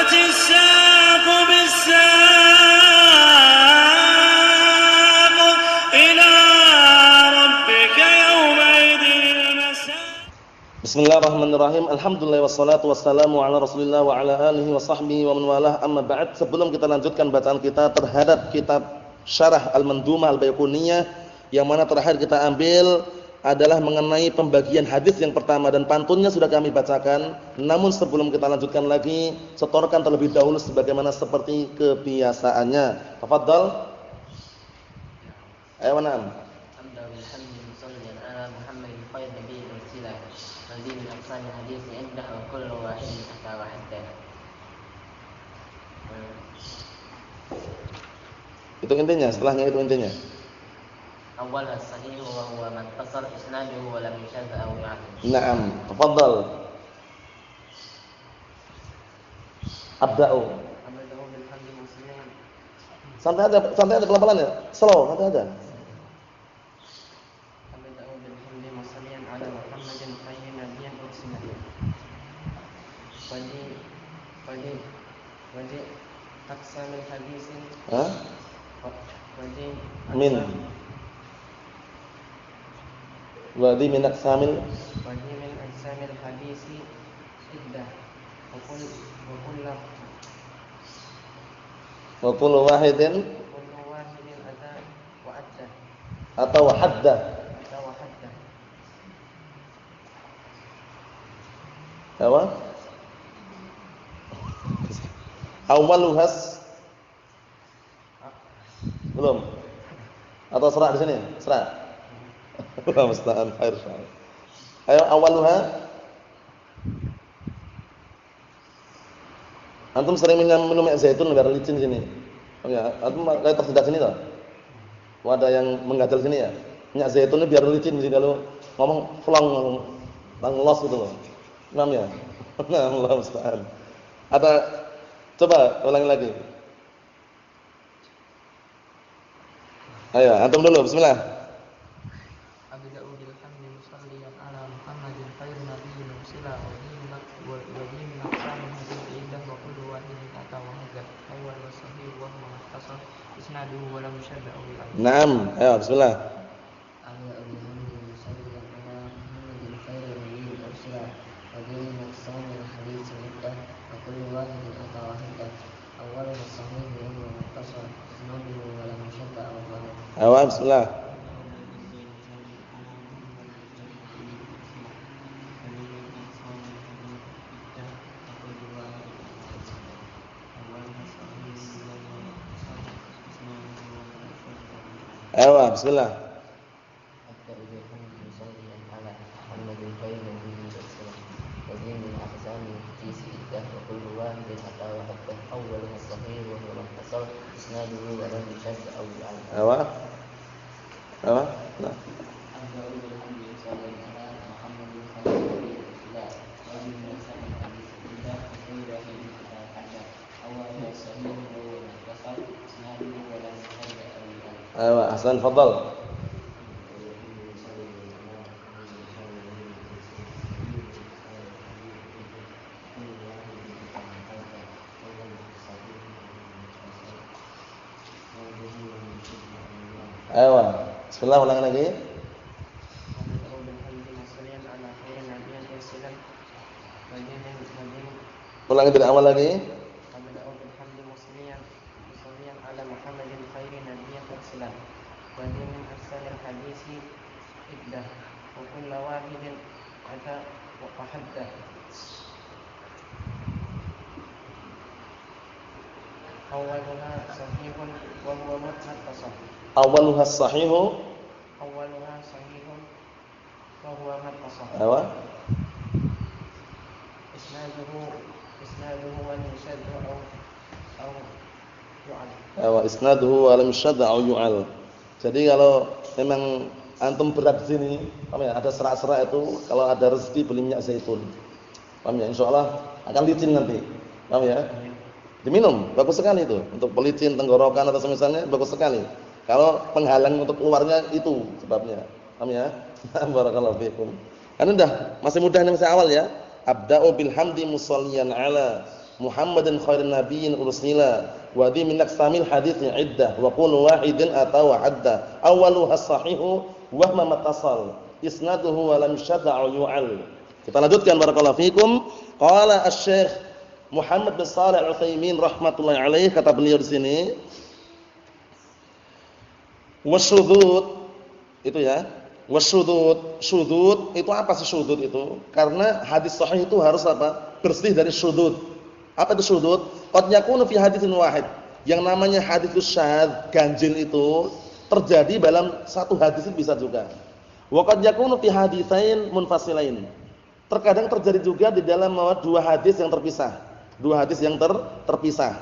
والتفت الساق بالساق إلى ربك يومئذ المساق. Bismillahirrahmanirrahim. Alhamdulillah wassalatu wassalamu ala Rasulillah wa ala alihi wa sahbihi wa man walah. Amma ba'd. Sebelum kita lanjutkan bacaan kita terhadap kitab Syarah Al-Mandhumah Al-Baiquniyah yang mana terakhir kita ambil adalah mengenai pembagian hadis yang pertama dan pantunnya sudah kami bacakan. Namun sebelum kita lanjutkan lagi, setorkan terlebih dahulu sebagaimana seperti kebiasaannya. Tafadhal. Ayo na'am. Itu intinya, setelahnya itu intinya. Awal as-sahih wa huwa man tasal isnaduhu wa lam yushadz aw yu'ad. Naam, tafadhal. Abda'u. Abda'u bil hamdi muslimin. Santai aja pelan-pelan ya. Slow, santai aja. Abda'u bil hamdi muslimin ala Muhammadin khairin nabiyyin ursila. Wadi aqsamul hadisin. Hah? Wadi Wadi min aqsamil hadisi iddah wa kullu wahidin ada wa adda atau hadda. Apa? Awaluhas belum? Atau serah di sini? Serah. Allah musta'an. Ayo awaluha. Antum sering minum minyak zaitun biar licin sini. Oh ya, antum kayak tersedak sini toh. Wadah yang menggadal sini ya. Minyak zaitun ini biar licin sini kalau ngomong plong los gitu loh. Paham ya? Nah, Allah musta'an. Ada coba ulangi lagi. Ayo, antum dulu, bismillah. Abda'u bil hamdi musalliyan ala Muhammadin khairin nabiyyin ursila wa din aqsamul hadisi iddah wa kullu wahidin ata wa hadza awwal wa sahih wa huwa mukhtasar isnaduhu wa lam yushadz aw yu'ad. Naam, ayo bismillah. Abda'u bil hamdi musalliyan ala Muhammadin khairin nabiyyin ursila wa din aqsamul hadisi iddah wa kullu wahidin ata wa hadza awwal wa sahih wa huwa mukhtasar isnaduhu wa lam yushadz aw yu'ad. Ayo bismillah. Ayo bismillah. Ayo. Ayo. Nah. Ayo, Hasan, fadhal. Ayo, bismillah ulang lagi. Ulangi dari awal lagi. Awaluha sahihu wa huwa mukhtasar. Ayo. Isnaduhu wa yushaddu aw yu'al. Ayo, isnaduhu wa lam yushaddu aw yu'al. Jadi kalau memang antum berat di sini, paham ya? Ada serak-serak itu kalau ada rezeki beli minyak zaitun. Paham ya? Insyaallah akan licin nanti. Paham ya? Diminum, bagus sekali itu. Untuk pelicin tenggorokan atau semisalnya bagus sekali. Kalau penghalang untuk keluarnya itu sebabnya. Paham ya? Barakallahu fiikum. Kan udah masih mudah ini masih awal ya. Abda'u bil hamdi musalliyan ala Muhammadin khairin nabiyyin ursila wa dhi min aqsamil hadits iddah wa kullu wahidin atawa hadda awwaluha sahihu wa ma mattasal isnaduhu wa lam syad'a yu'al. Kita lanjutkan barakallahu fikum. Qala asy-syekh Muhammad bin Shalih Al-Utsaimin rahimatullah alaih, kata beliau di sini, wasyudzud itu ya. Wasyudzud, syudzud itu apa sih syudzud itu? Karena hadis sahih itu harus apa? Bersih dari syudzud. Apa itu syudzud? Qad yakunu fi haditsin wahid. Yang namanya hadits syadz, ganjil itu terjadi dalam satu hadis itu bisa juga. Wa qad yakunu fi haditsain munfasilain. Terkadang terjadi juga di dalam dua hadis yang terpisah. Dua hadis yang terpisah.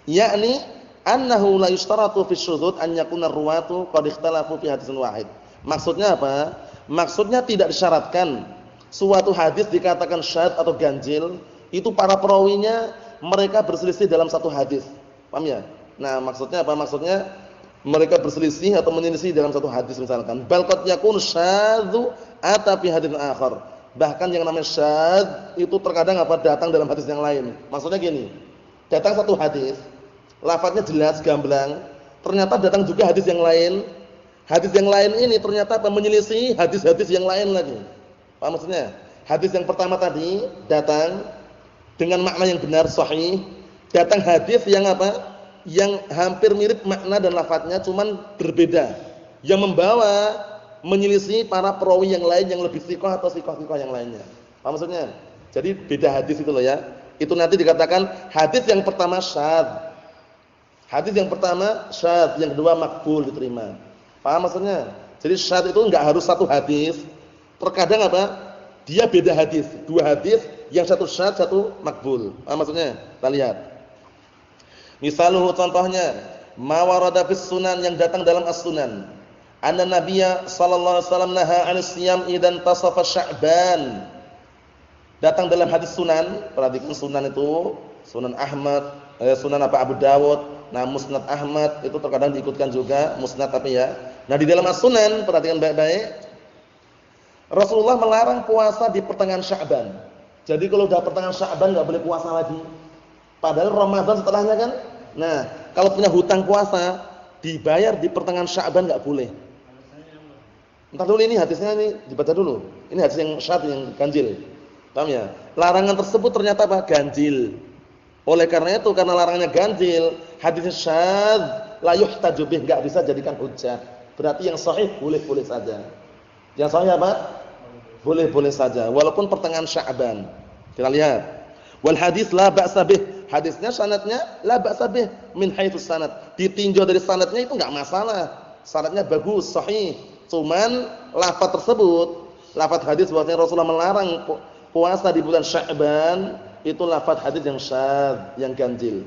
Yakni annahu la yushtaratu fi syudzud an yakuna ruwatu qad ikhtalafu fi haditsin wahid. Maksudnya apa? Maksudnya tidak disyaratkan suatu hadis dikatakan syadz atau ganjil itu para perawinya mereka berselisih dalam satu hadis. Paham ya? Nah, maksudnya apa? Maksudnya mereka berselisih atau menyelisih dalam satu hadis misalkan. Bal qad yakunu syadzu ata fi haditsin akhar. Bahkan yang namanya syadz itu terkadang apa? Datang dalam hadis yang lain. Maksudnya gini. Datang satu hadis, lafadznya jelas, gamblang. Ternyata datang juga hadis yang lain. Hadis yang lain ini ternyata menyelisih hadis-hadis yang lain lagi. Paham maksudnya? Hadis yang pertama tadi datang dengan makna yang benar sahih, datang hadis yang apa? Yang hampir mirip makna dan lafadznya cuman berbeda. Yang membawa menyelisih para perawi yang lain yang lebih thiqah atau thiqah-thiqah yang lainnya. Paham maksudnya? Jadi beda hadis itu loh ya. Itu nanti dikatakan hadis yang pertama syadz. Hadis yang pertama syadz, yang kedua makbul diterima. Paham maksudnya? Jadi syadz itu enggak harus satu hadis. Terkadang apa? Dia beda hadis. Dua hadis, yang satu syadz, satu makbul. Paham maksudnya? Kita lihat. Misaluhu contohnya, ma warada fis sunan, yang datang dalam as-sunan. Anna Nabiyya sallallahu alaihi wasallam naha 'anis siyam idan tasafa Sya'ban. Datang dalam hadis sunan, perhatikan sunan itu, Sunan Ahmad, Sunan Abu Dawud. Nah, Musnad Ahmad itu terkadang diikutkan juga, Musnad tapi ya. Nah, di dalam As-Sunan perhatikan baik-baik. Rasulullah melarang puasa di pertengahan Sya'ban. Jadi kalau udah pertengahan Sya'ban enggak boleh puasa lagi. Padahal Ramadan setelahnya kan. Nah, kalau punya hutang puasa dibayar di pertengahan Sya'ban enggak boleh. Entar dulu ini hadisnya ini dibaca dulu. Ini hadis yang syadz, yang ganjil. Paham ya? Larangan tersebut ternyata apa? Ganjil. Oleh karena itu, karena larangannya ganjil, hadis syadz la yuhtaju bih, enggak bisa jadikan hujjah. Berarti yang sahih boleh-boleh saja. Yang sahih apa? Boleh-boleh saja walaupun pertengahan Sya'ban. Kita lihat. Wal hadis la ba'sa bih. Hadisnya sanadnya la ba'sa bih min haitsus sanad. Ditinjau dari sanadnya itu enggak masalah. Sanadnya bagus, sahih. Cuman lafaz tersebut, lafaz hadis bahwasanya Rasulullah melarang puasa di bulan Sya'ban, itu lafaz hadis yang syadz, yang ganjil.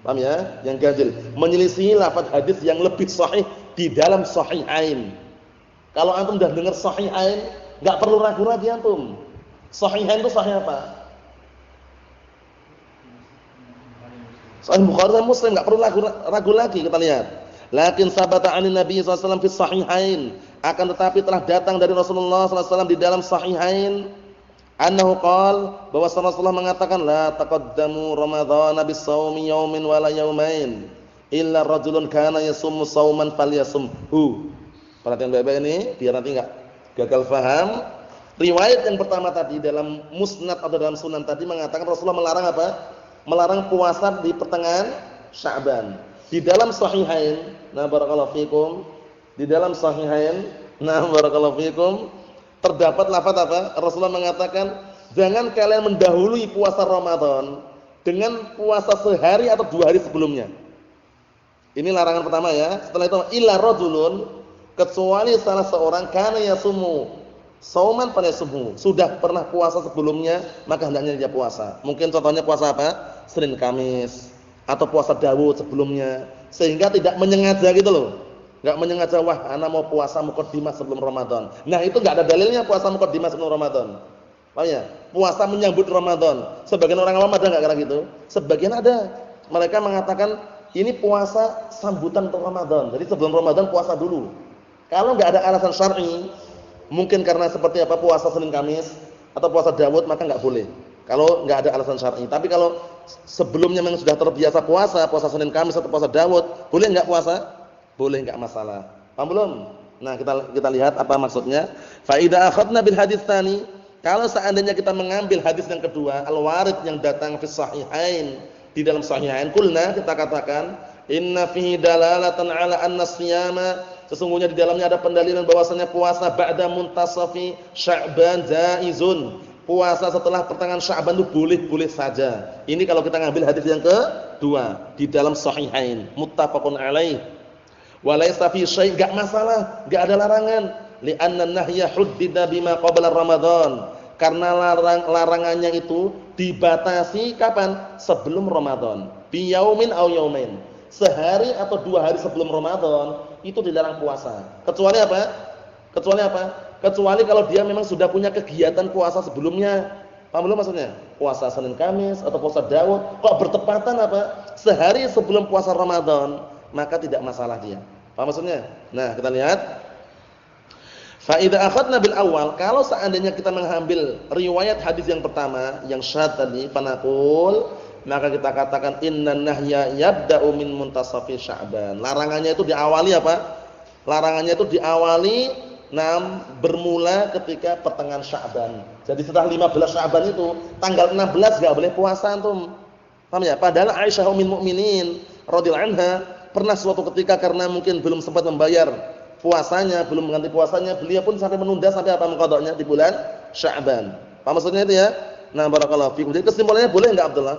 Paham ya? Yang ganjil. Menyelisih lafaz hadis yang lebih sahih di dalam sahihain. Kalau antum sudah dengar sahihain, enggak perlu ragu lagi antum. Sahihain itu sahih apa? Sahih Bukhari dan Muslim, enggak perlu ragu lagi. Kita lihat. Lakin sabata 'anin Nabi sallallahu alaihi wasallam fi sahihain. Akan tetapi telah datang dari Rasulullah sallallahu alaihi wasallam di dalam sahihain annahu qala, bahwa Rasulullah mengatakan la taqaddamu ramadhana bis-shaumi yawmin wala yawmain illa rajulun kana yasummu shauman falyasumhu. Perhatian baik-baik ini biar nanti enggak gagal paham. Riwayat yang pertama tadi dalam Musnad atau dalam Sunan tadi mengatakan Rasulullah melarang apa? Melarang puasa di pertengahan Sya'ban. Di dalam sahihain, nah barakallahu fikum, di dalam sahihain, nah barakallahu fikum, terdapat lafaz apa? Rasulullah mengatakan, jangan kalian mendahului puasa Ramadan dengan puasa sehari atau 2 hari sebelumnya. Ini larangan pertama ya. Setelah itu illa rajulun, kecuali salah seorang kana yasumu sauman falyasumhu, sudah pernah puasa sebelumnya maka hendaknya dia puasa. Mungkin contohnya puasa apa? Senin Kamis atau puasa Daud sebelumnya, sehingga tidak menyengaja gitu loh. Enggak menyengaja, wah ana mau puasa muqaddimah sebelum Ramadan. Nah, itu enggak ada dalilnya puasa muqaddimah sebelum Ramadan. Paham ya? Puasa menyambut Ramadan. Sebagian orang awam ada enggak kira gitu? Sebagian ada. Mereka mengatakan ini puasa sambutan untuk Ramadan. Jadi sebelum Ramadan puasa dulu. Kalau enggak ada alasan syar'i, mungkin karena seperti apa puasa Senin Kamis atau puasa Daud, maka enggak boleh. Kalau enggak ada alasan syar'i. Tapi kalau sebelumnya memang sudah terbiasa puasa Senin Kamis atau puasa Daud, boleh enggak puasa? Boleh, enggak masalah. Paham belum? Nah, kita lihat apa maksudnya. Fa idza akhadna bil hadits tsani, kalau seandainya kita mengambil hadis yang kedua, al-warid yang datang fi sahihain, di dalam sahihain, kulna kita katakan, inna fihi dalalatan ala anna siyama, sesungguhnya di dalamnya ada pendalilan bahwasanya puasa ba'da muntasafi Sya'ban jaizun. Puasa setelah pertengahan Sya'ban itu boleh-boleh saja. Ini kalau kita ngambil hadis yang kedua di dalam sahihain, muttafaqun alaih. Wa laisa fi syai', enggak masalah, enggak ada larangan. Li'anna nahya huddida bima qabla Ramadan. Karena larangannya itu dibatasi kapan? Sebelum Ramadan. Bi yaumin aw yaumain. Sehari atau 2 hari sebelum Ramadan itu dilarang puasa. Kecuali apa? Kecuali kalau dia memang sudah punya kegiatan puasa sebelumnya. Paham belum maksudnya? Puasa Senin Kamis atau puasa Daud, kok bertepatan apa? Sehari sebelum puasa Ramadan, maka tidak masalah dia. Paham maksudnya? Nah, kita lihat. Fa idza akhadna bil awal, kalau seandainya kita mengambil riwayat hadis yang pertama yang syadz tadi, panaqul, maka kita katakan innan nahya yabda'u min muntasafi Sya'ban. Larangannya itu diawali apa? Larangannya itu diawali bermula ketika pertengahan Sya'ban. Jadi setelah 15 Sya'ban itu, tanggal 16 enggak boleh puasa antum. Paham ya? Padahal Aisyah ummul mukminin radhiyallahu anha pernah suatu ketika karena mungkin belum sempat membayar puasanya, belum mengganti puasanya, beliau pun sampai menunda sampai apa mengqadanya di bulan Sya'ban. Paham maksudnya itu ya? Nah, barakallahu fikum. Jadi kesimpulannya boleh enggak Abdullah?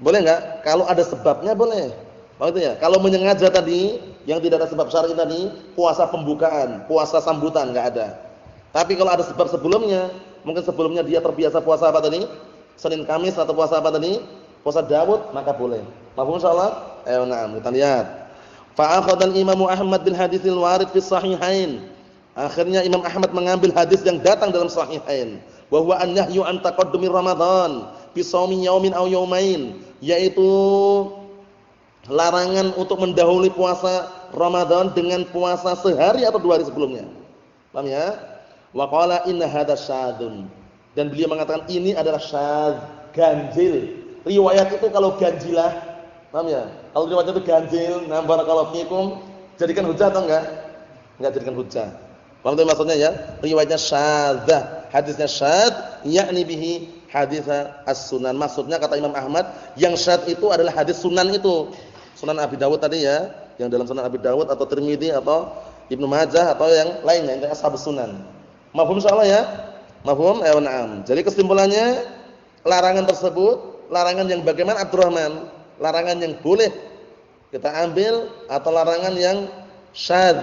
Boleh enggak? Kalau ada sebabnya boleh. Maksudnya, kalau menyengaja tadi yang tidak ada sebab syar'i tadi, puasa pembukaan, puasa sambutan enggak ada. Tapi kalau ada sebab sebelumnya, mungkin sebelumnya dia terbiasa puasa apa tadi? Senin Kamis atau puasa apa tadi? Puasa Daud, maka boleh. Mafhum insyaallah? Na'am, kita lihat. Fa akhadha al-Imam Ahmad bil haditsil warid fi sahihain. Akhirnya Imam Ahmad mengambil hadis yang datang dalam sahihain, wa huwa an-nahyu an taqaddumi Ramadan bi shaumi yaumin aw yaumain, yaitu larangan untuk mendahului puasa Ramadan dengan puasa sehari atau 2 hari sebelumnya. Paham ya? Wa qala inna hadza syadzun. Dan beliau mengatakan ini adalah syadz, ganjil. Riwayat itu kalau ganjilah, paham ya? Kalau riwayat itu ganjil, nah barakallahu fikum, jadikan hujjah atau enggak? Enggak jadikan hujjah. Paham itu maksudnya ya? Riwayatnya syadzah, hadisnya syadz, yakni bihi hadits as-sunan. Maksudnya kata Imam Ahmad, yang syadz itu adalah hadis sunan itu. Sunan Abi Dawud tadi ya, yang dalam Sunan Abi Dawud atau Tirmidzi atau Ibnu Majah atau yang lainnya, yang ashabus sunan. Mafhum insyaallah ya? Mafhum? Na'am. Jadi kesimpulannya, larangan tersebut, larangan yang bagaimana Abdurrahman? Larangan yang boleh kita ambil atau larangan yang syadz?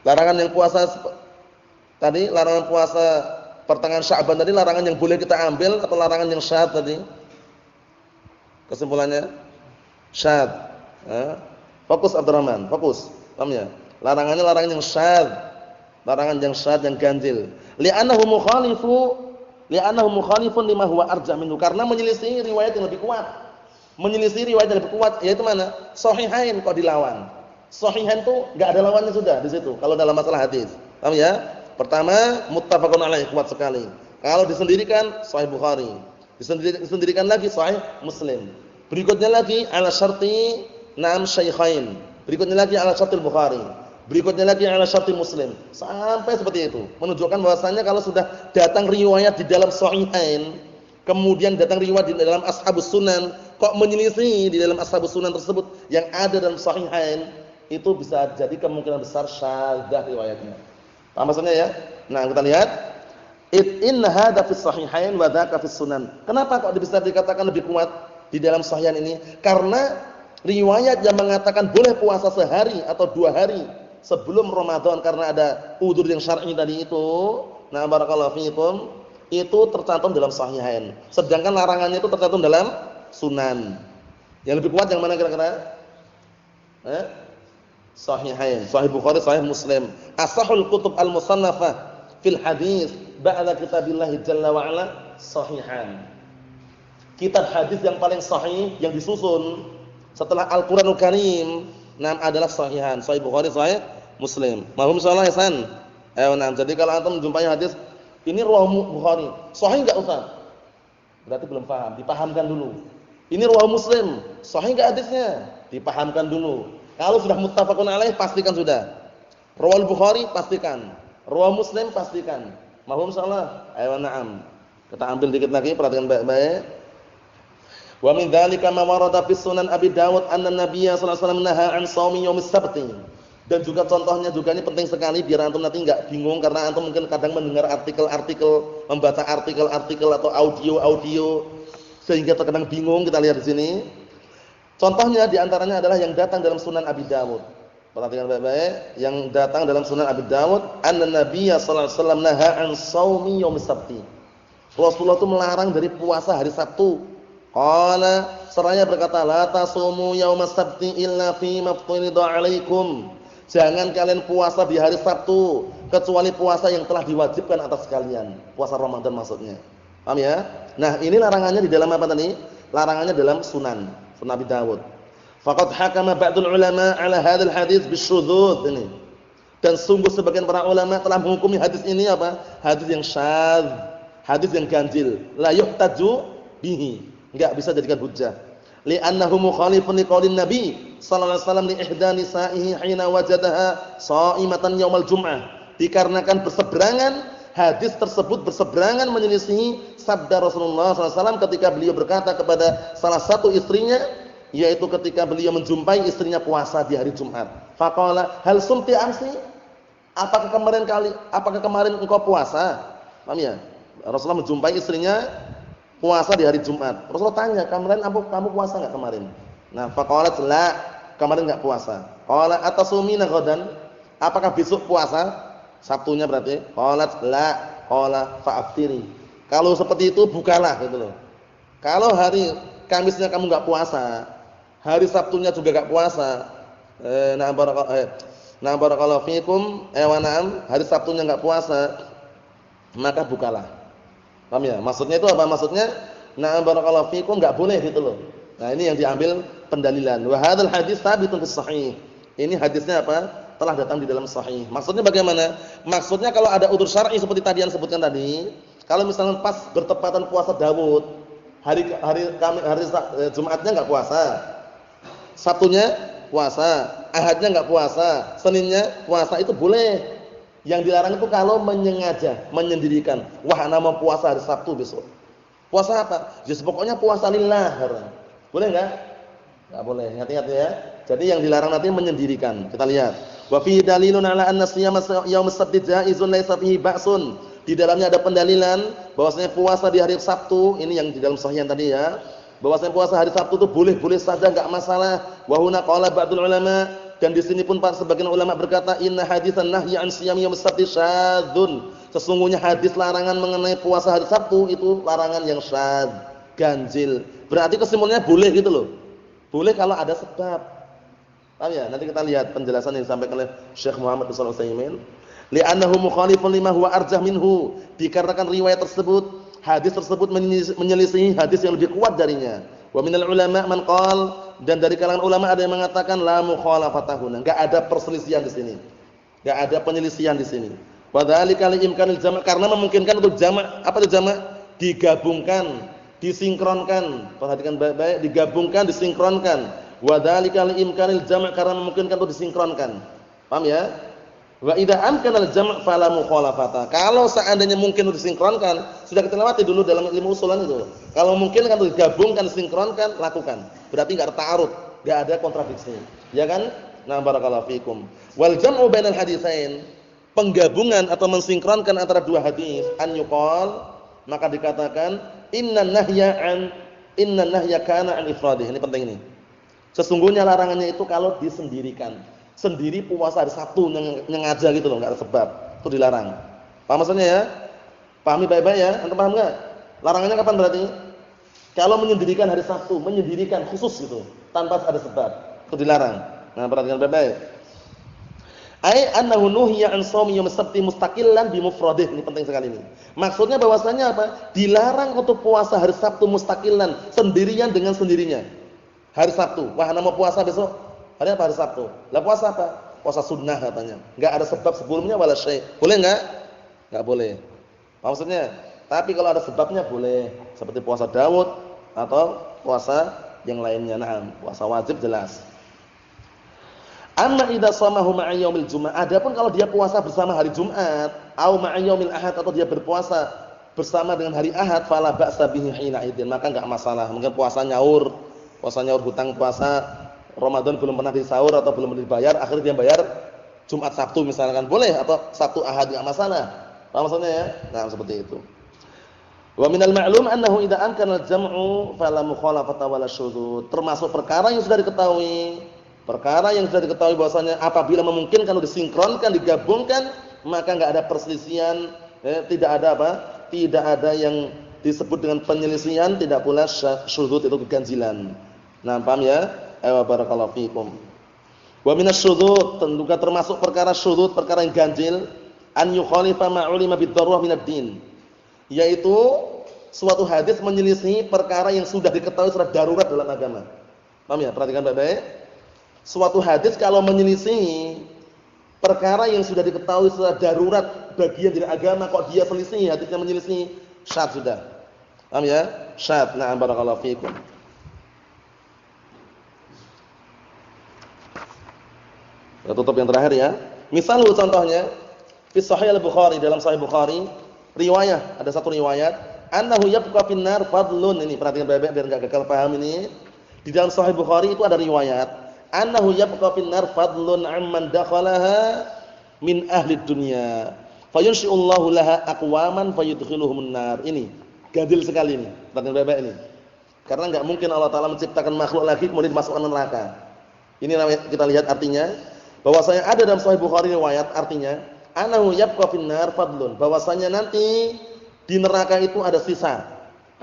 Larangan yang puasa tadi, larangan puasa pertengahan Sya'ban tadi, larangan yang boleh kita ambil atau larangan yang syadz tadi? Kesimpulannya syadz. Fokus Abdurrahman, fokus. Paham ya? Larangannya larangan yang syadz. Larangan yang syadz, yang ganjil. Li'annahu mukhalifun lima huwa arjah minhu, karena menyelisih riwayat yang lebih kuat. Menyelisih riwayat yang lebih kuat yaitu mana? Shahihain kok dilawan. Shahihain itu enggak ada lawannya sudah di situ kalau dalam masalah hadis. Paham ya? Pertama, muttafaqun alaih, kuat sekali. Kalau disendirikan Sahih Bukhari. Disendirikan lagi Sahih Muslim. Berikutnya lagi ala syarti syaikhain. Berikutnya lagi ala syartil Bukhari. Berikutnya lagi ala syartil Muslim. Sampai seperti itu. Menunjukkan bahwasanya kalau sudah datang riwayat di dalam Sahihain, kemudian datang riwayat di dalam Ashabus Sunan, kok menyelisih di dalam Ashabus Sunan tersebut yang ada dalam Sahihain, itu bisa jadi kemungkinan besar syadzah riwayatnya. Paham maksudnya ya? Nah, kita lihat inna hadza fi sahihain wa dzaka fi sunan. Kenapa kok bisa dikatakan lebih kuat di dalam sahihain ini? Karena riwayat yang mengatakan boleh puasa sehari atau 2 hari sebelum Ramadan karena ada udzur yang syar'i tadi itu, nah barakallahu fiikum, itu tercantum dalam sahihain. Sedangkan larangannya itu tercantum dalam sunan. Yang lebih kuat yang mana kira-kira? Sahihain, Sahih Bukhari, Sahih Muslim. Ashahul kutub al-musannafah fil hadis ba'da kitabillah jalla wa ala sahihan. Kitab hadis yang paling sahih yang disusun setelah Al-Qur'anul Karim adalah sahihan, Sahih Bukhari, Sahih Muslim. Mahum insyaallah ya San. Nah, jadi kalau antum menjumpai hadis ini riwayat Bukhari, sahih enggak Ustaz? Berarti belum paham, dipahamkan dulu. Ini riwayat Muslim, sahih enggak hadisnya? Dipahamkan dulu. Kalau sudah muttafaqun alaih pastikan sudah. Riwayat Bukhari pastikan. Riwayat Muslim pastikan. Mahum insyaallah. Na'am. Kita ambil dikit lagi, perhatikan baik-baik. Wa min dzalika ma warada fi Sunan Abi Dawud anna Nabiyya sallallahu alaihi wasallam nahaa an shaumi yaumis sabti. Dan juga contohnya juga ini penting sekali biar antum nanti enggak bingung karena antum mungkin kadang mendengar artikel-artikel, membaca artikel-artikel atau audio-audio sehingga terkadang bingung. Kita lihat di sini. Contohnya di antaranya adalah yang datang dalam Sunan Abi Dawud. Perhatikan baik-baik, yang datang dalam Sunan Abi Dawud anna Nabiyya sallallahu alaihi wasallam nahaa an shaumi yaumis sabti. Rasulullah itu melarang dari puasa hari Sabtu. Qala seraya berkata la tasumu yaumas sabti illa fi mafturida 'alaikum. Jangan kalian puasa di hari Sabtu kecuali puasa yang telah diwajibkan atas kalian. Puasa Ramadan maksudnya. Paham ya? Nah, ini larangannya di dalam apa tadi? Larangannya dalam Sunan Abi Dawud. Faqad hakama ba'dul ulama 'ala hadzal hadits bisyudzudz ini. Dan sungguh sebagian para ulama telah menghukumi hadis ini apa? Hadis yang syadz, hadis yang ganjil. La yuhtaju bihi. Enggak bisa jadikan hujjah. Li'annahu mukhalifun liqaulin Nabi sallallahu alaihi wasallam li ihda nisa'ihi hina wajadaha sha'imatan yaumal jum'ah. Dikarenakan berseberangan, hadis tersebut berseberangan menyelisihi sabda Rasulullah sallallahu alaihi wasallam ketika beliau berkata kepada salah satu istrinya, yaitu ketika beliau menjumpai istrinya puasa di hari Jumat. Faqala hal sumti amsi? Apakah kemarin engkau puasa? Paham ya? Rasulullah menjumpai istrinya puasa di hari Jumat. Rasulullah tanya, kamu puasa enggak kemarin? Nah, faqalat la, kemarin enggak puasa. Qala atasumina ghadan? Apakah besok puasa? Sabtunya berarti. Qalat la, qala fa'aftiri. Kalau seperti itu bukalah gitu loh. Kalau hari Kamisnya kamu enggak puasa, hari Sabtunya juga enggak puasa. Barakallahu fikum. Hari Sabtunya enggak puasa, maka bukalah. Paham ya? Maksudnya itu apa? Maksudnya barakallahu fikum enggak boleh gitu loh. Nah, ini yang diambil pendalilan. Wa hadzal hadits tsabitun fis sahih. Ini hadisnya apa? Telah datang di dalam sahih. Maksudnya bagaimana? Maksudnya kalau ada udzur syar'i seperti tadi yang sebutkan tadi, kalau misalnya pas bertepatan puasa Daud, hari Jumatnya enggak puasa. Sabtunya puasa, Ahadnya enggak puasa, Seninnya puasa, itu boleh. Yang dilarang itu kalau menyengaja, menyendirikan. Wah, ana mau puasa hari Sabtu besok. Puasa apa? Ya pokoknya puasa lillah. Boleh enggak? Enggak boleh. Hati-hati ya. Jadi yang dilarang nanti menyendirikan. Kita lihat. Wa fi dalilun ala anna siyama yaumis sabti jaizun laisa fihi ba'sun. Di dalamnya ada pendalilan bahwasanya puasa di hari Sabtu, ini yang di dalam sahih tadi ya. Bahwasanya puasa hari Sabtu itu boleh-boleh saja, enggak masalah. Wa huna qala ba'dul ulama. Dan di sini pun sebagian ulama berkata inna haditsan nahyi an siyam yaumis sabti syadzun. Sesungguhnya hadis larangan mengenai puasa hari Sabtu itu larangan yang syadz, ganjil. Berarti kesimpulannya boleh gitu loh. Boleh kalau ada sebab. Paham ya? Nanti kita lihat penjelasan yang disampaikan oleh Syekh Muhammad bin Shalih Al-Utsaimin. Li'annahu mukhalifun lima huwa arjah minhu. Dikarenakan riwayat tersebut, hadis tersebut menyelisihi hadis yang lebih kuat darinya. Wa minal ulama man qala, dan dari kalangan ulama ada yang mengatakan la mukhalafatahuna, enggak ada perselisihan di sini. Enggak ada penyelisihan di sini. Wa dzalika li imkanil jama', karena memungkinkan untuk jama'. Apa itu jama'? Digabungkan, disinkronkan. Perhatikan baik-baik, digabungkan, disinkronkan. Wa dzalika li imkanil jama', karena memungkinkan untuk disinkronkan. Paham ya? Wa idza amkana al-jam' fala mukhalafata. Kalau seandainya mungkin untuk disinkronkan, sudah kita lewati dulu dalam ilmu usulan itu. Kalau mungkin kan untuk digabungkan, disinkronkan, lakukan. Berarti enggak ada ta'arud, enggak ada kontradiksi. Ya kan? Nah, barakallahu fikum. Wal jam'u bainal haditsain, penggabungan atau mensinkronkan antara dua hadis, an yuqal, maka dikatakan inna nahya kana an ifradih. Ini penting ini. Sesungguhnya larangannya itu kalau disendirikan. Sendiri puasa hari Sabtu nyengaja gitu loh, enggak ada sebab. Itu dilarang. Paham maksudnya ya? Pahami baik-baik ya? Antum paham enggak? Larangannya kapan berarti? Kalau menyendirikan hari Sabtu, menyendirikan khusus gitu, tanpa ada sebab. Itu dilarang. Nah, perhatikan baik-baik. Ai annahu nuhiya an shaumi yaumis sabti mustaqillan bi mufradih. Ini penting sekali ini. Maksudnya bahwasanya apa? Dilarang untuk puasa hari Sabtu mustaqillan, sendirian dengan sendirinya. Hari Sabtu, wah ana mau puasa besok. Hari apa? Hari Sabtu. Lah puasa apa? puasa sunnah katanya. Enggak ada sebab sebelumnya wala syai'. Boleh enggak? Enggak boleh. Maksudnya, tapi kalau ada sebabnya boleh, seperti puasa Daud atau puasa yang lainnya. Nah, puasa wajib jelas. Amma idza shamahu ma'a yaumil Jumat. Adapun kalau dia puasa bersama hari Jumat, au ma'a yaumil Ahad atau dia berpuasa bersama dengan hari Ahad, fala ba'sa bihi hina idzin, maka enggak masalah. Mungkin puasa nyaur hutang puasa Ramadan belum pernah disahur atau belum dibayar, akhirnya dia bayar Jumat Sabtu misalkan, boleh, atau Sabtu Ahad enggak masalah. Paham maksudnya ya? Nah, seperti itu. Wa minal ma'lum annahu idza amkana al-jam'u fala mukhalafata wala syudzud. Termasuk perkara yang sudah diketahui bahwasanya apabila memungkinkan untuk disinkronkan, digabungkan, maka enggak ada perselisihan, tidak ada apa? Tidak ada yang disebut dengan penyelisihan, tidak pula syudzud itu keganjilan. Nah, paham ya? Wa barakallahu fikum. Wa minasyudzud, tentunya termasuk perkara syudzud, perkara yang ganjil, an yukhalifa ma ulima bid-darurah minad din. Yaitu suatu hadis menyelisih perkara yang sudah diketahui secara darurat dalam agama. Paham ya? Perhatikan baik-baik. Suatu hadis kalau menyelisih perkara yang sudah diketahui secara darurat bagian dari agama, kok dia selisih, hadisnya menyelisih, syadz sudah. Paham ya? Syadz. Na'am barakallahu fikum. Kita tutup yang terakhir ya. Misal contohnya fi Sahih Al-Bukhari, dalam Sahih Bukhari, riwayah, ada satu riwayat, annahu yabqa finnar fadlun. Ini perhatikan baik-baik biar enggak gagal paham ini. Di dalam Sahih Bukhari itu ada riwayat annahu yabqa finnar fadlun amman dakhalaha min ahli dunya fayunshi'ullahu laha aqwaman fayudkhiluhumun nar. Ini gadil sekali ini, perhatikan baik-baik ini. Karena enggak mungkin Allah taala menciptakan makhluk lagi kemudian dimasukkan neraka. Ini kita lihat artinya, bahwasanya ada dalam Sahih Bukhari riwayat artinya annahu yabqa finnar fadlun, bahwasanya nanti di neraka itu ada sisa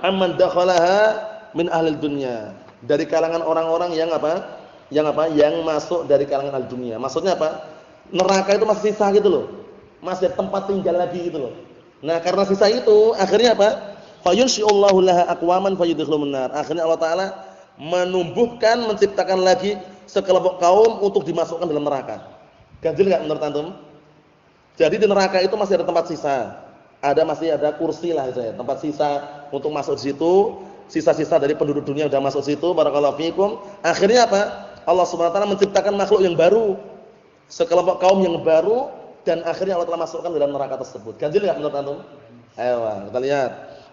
amman dakhalaha min ahli dunya, dari kalangan orang-orang yang apa? Yang masuk dari kalangan al-dunya. Maksudnya apa? Neraka itu masih sisa gitu loh. Masih ada tempat tinggal lagi gitu loh. Nah, karena sisa itu akhirnya apa? Fayunshi'ullahu laha aqwaman fayudkhiluhum nar. Akhirnya Allah taala menumbuhkan, menciptakan lagi sekelompok kaum untuk dimasukkan dalam neraka. Ganjil enggak menurut antum? Jadi di neraka itu masih ada tempat sisa. Masih ada kursi lah itu ya, tempat sisa untuk masuk di situ. Sisa-sisa dari penduduk dunia sudah masuk situ. Barakallahu fikum. Akhirnya apa? Allah Subhanahu wa taala menciptakan makhluk yang baru, sekelompok kaum yang baru, dan akhirnya Allah telah masukkan dalam neraka tersebut. Ganjil enggak menurut antum? Ayo, kita lihat.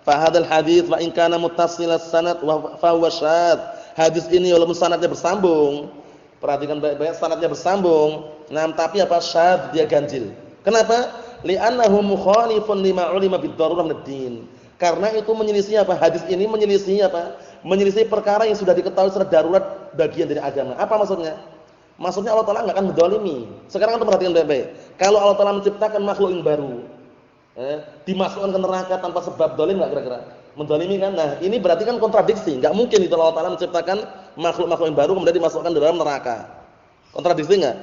Fa hadzal hadits wa in kana muttasilas sanad wa fa huwa syadz. Hadis ini walaupun sanadnya bersambung, perhatikan baik-baik, sanadnya bersambung, nah tapi apa? Syadz, dia ganjil. Kenapa? Li'annahu mukhalifun lima ulima bid-darurah minad-din. Karena itu menyelisih apa? Hadis ini menyelisih apa? Menyelisih perkara yang sudah diketahui secara darurat bagian dari agama. Apa maksudnya? Maksudnya Allah Taala enggak akan menzalimi. Sekarang kita perhatikan baik-baik. Kalau Allah Taala menciptakan makhluk yang baru, dimasukkan ke neraka tanpa sebab, zalim enggak kira-kira? Menzalimi kan? Nah, ini berarti kan kontradiksi. Enggak mungkin itu Allah Taala menciptakan makhluk-makhluk yang baru kemudian dimasukkan ke dalam neraka. Kontradiksi enggak?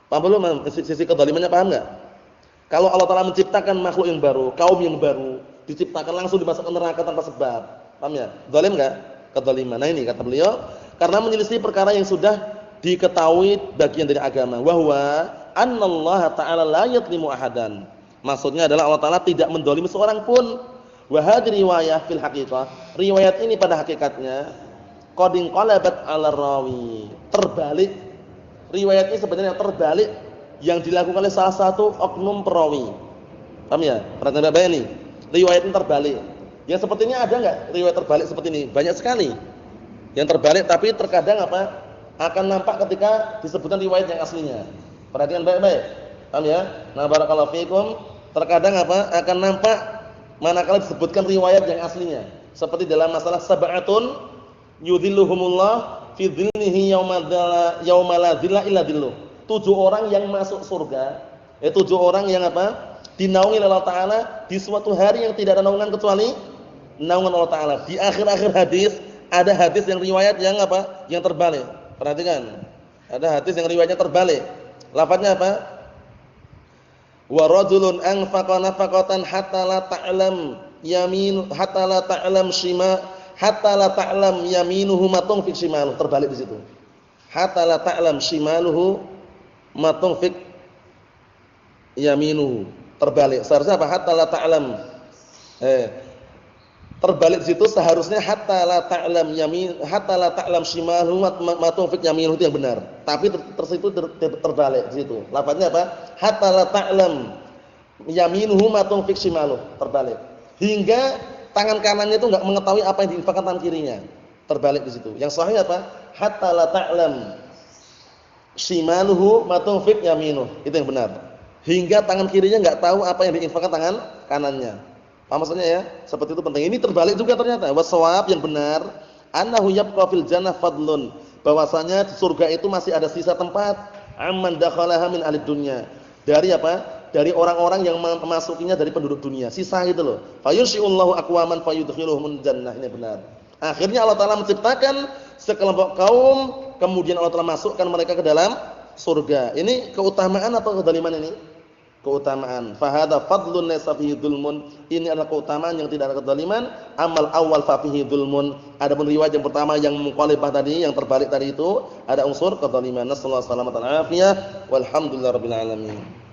Paham belum sisi kezalimannya, paham enggak? Kalau Allah Taala menciptakan makhluk yang baru, kaum yang baru, diciptakan langsung dimasukkan neraka tanpa sebab. Paham ya? Zalim enggak? Kezaliman. Nah, ini kata beliau, karena menyelisih perkara yang sudah diketahui bagian dari agama. Wa huwa annallaha ta'ala la yadhlimu ahadan. Maksudnya adalah Allah Taala tidak menzalimi seorang pun. Wa hadhihi riwayah fil haqiqah. Riwayat ini pada hakikatnya qad inqalabat 'ala rawi. Terbalik. Riwayat ini sebenarnya terbalik yang dilakukan oleh salah satu oknum perawi. Paham ya? Perhatikan baik-baik ini. Riwayat ini terbalik. Yang seperti ini ada enggak riwayat terbalik seperti ini? Banyak sekali. Yang terbalik, tapi terkadang apa? Akan nampak ketika disebutkan riwayat yang aslinya. Perhatikan baik-baik. Paham ya? Nah, barakallahu fikum. Terkadang apa? Akan nampak manakala disebutkan riwayat yang aslinya. Seperti dalam masalah sab'atun yudhilluhumullah fi dhillihi yauma la dhilla illa dhilluh. 7 orang yang masuk surga, 7 orang yang apa? Dinaungi oleh Allah Taala di suatu hari yang tidak ada naungan kecuali naungan Allah Taala. Di akhir-akhir hadis ada hadis yang riwayat yang apa? Yang terbalik. Perhatikan. Ada hadis yang riwayatnya terbalik. Lafadznya apa? Wa rajulun anfaqa nafaqatan hatta la ta'lam yamin hatta la ta'lam shima hatta la ta'lam yaminuhu ma tunfiq shimaluhu. Terbalik di situ. Hatta la ta'lam shimaluhu ma tunfiq yaminuhu. Terbalik. Seharusnya apa? Hatta la ta'lam. Terbalik di situ seharusnya hatta la ta'lam shimaluhu ma tunfiq yaminuhu, itu yang benar. Tapi tersitu terbalik di situ. Lafaznya apa? Hatta la ta'lam yaminuhu ma tunfiq shimaluhu. Terbalik. Hingga tangan kanannya itu enggak mengetahui apa yang diinfakkan tangan kirinya. Terbalik di situ. Yang sahih apa? Hatta la ta'lam shimaluhu ma tunfiq yaminuhu. Itu yang benar. Hingga tangan kirinya enggak tahu apa yang diinfakkan tangan kanannya. Paham maksudnya ya? Seperti itu penting. Ini terbalik juga ternyata. Wasawab yang benar, annahu yabqa fil jannah fadlun. Bahwasanya di surga itu masih ada sisa tempat amman dakhalaha min ahli dunya. Dari apa? Dari orang-orang yang memasukinya dari penduduk dunia. Sisa gitu loh. Fayunshi'ullahu aqwaman fayudkhiluhumul jannah. Ini benar. Akhirnya Allah Taala menciptakan sekelompok kaum, kemudian Allah Taala masukkan mereka ke dalam surga. Ini keutamaan atau kezaliman ini? Keutamaan. Fahada fadlun laysa fihi dzulmun. Ini adalah keutamaan yang tidak ada kezaliman. Amal awal fa fihi dzulmun. Adapun riwayat yang pertama yang mukhalifah tadi, yang terbalik tadi itu ada unsur kezaliman. Nasallahu alaihi wasallam. Walhamdulillahirabbil alamin.